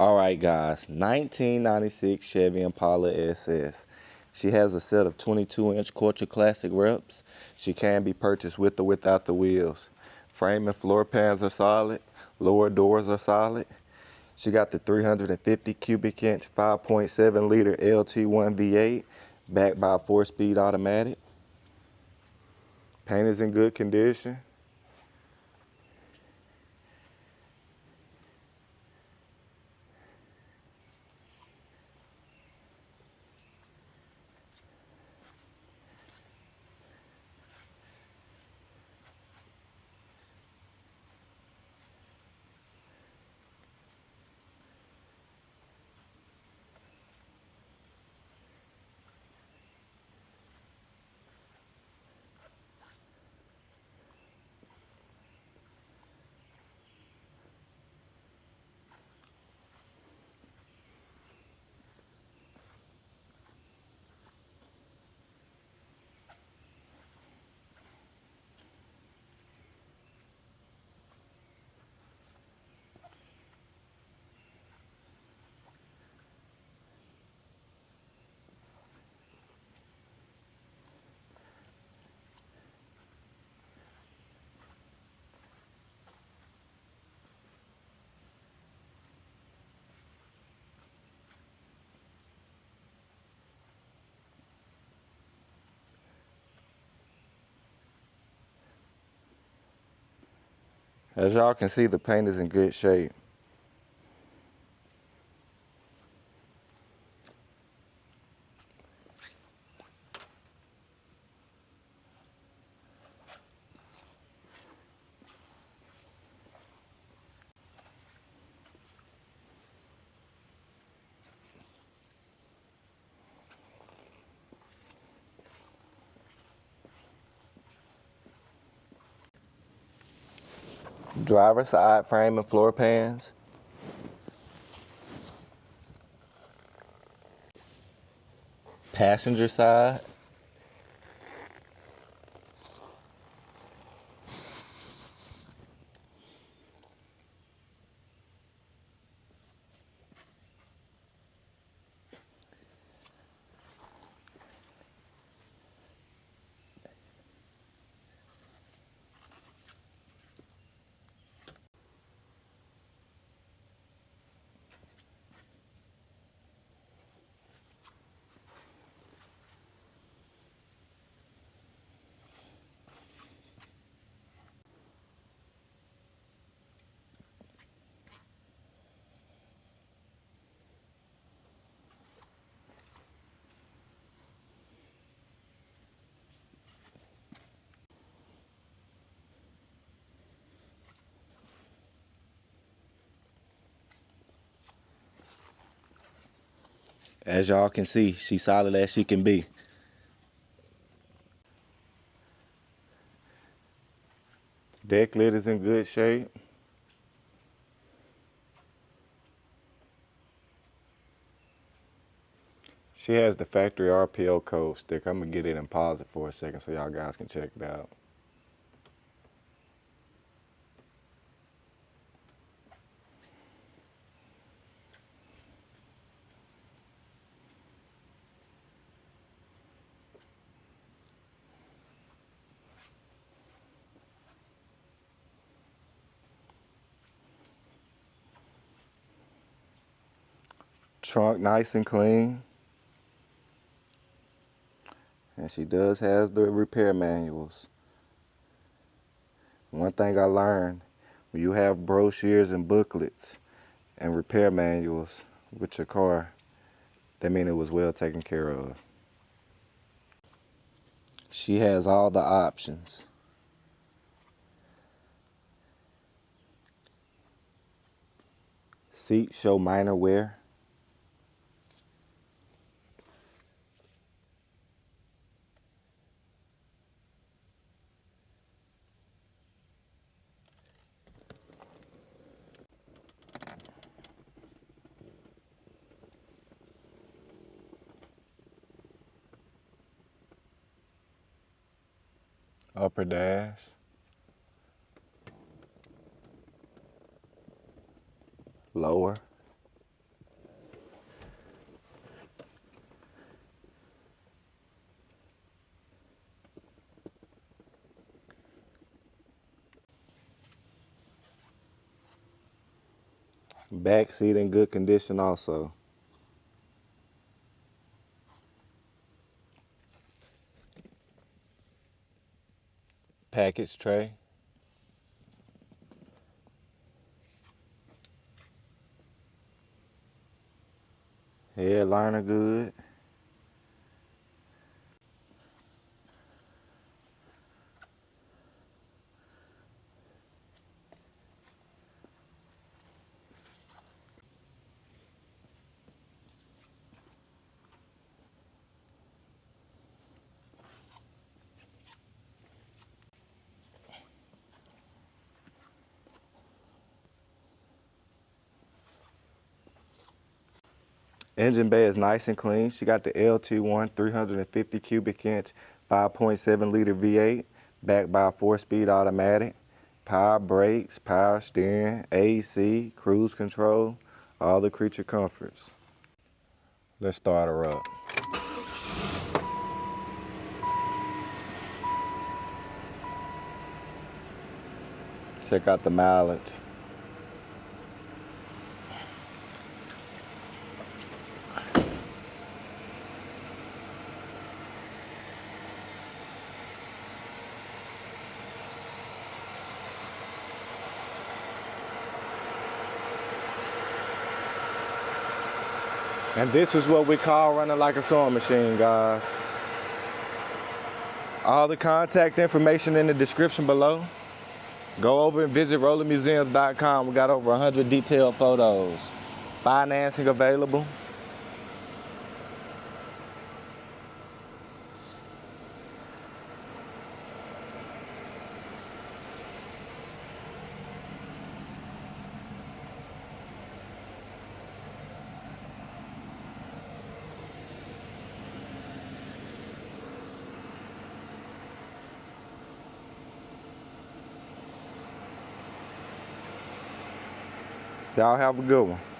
All right, guys, 1996 Chevy Impala SS. She has a set of 22-inch Culture Classic reps. She can be purchased with or without the wheels. Frame and floor pans are solid. Lower doors are solid. She got the 350 cubic inch 5.7 liter LT1 V8 backed by a 4-speed automatic. Paint is in good condition. As y'all can see, the paint is in good shape. Driver side frame and floor pans. Passenger side. As y'all can see, she's solid as she can be. Deck lid is in good shape. She has the factory RPO code stick. I'm gonna get it and pause it for a second so y'all guys can check it out. Trunk nice and clean. And she does have the repair manuals. One thing I learned, when you have brochures and booklets and repair manuals with your car, that means it was well taken care of. She has all the options. Seats show minor wear. Upper dash. Lower. Back seat in good condition also. Package tray. Headliner good. Engine bay is nice and clean. She got the LT1 350 cubic inch 5.7 liter V8 backed by a 4-speed automatic. Power brakes, power steering, AC, cruise control, all the creature comforts. Let's start her up. Check out the mileage. And this is what we call running like a sewing machine, guys. All the contact information in the description below. Go over and visit rollermuseums.com. We got over 100 detailed photos. Financing available. Y'all have a good one.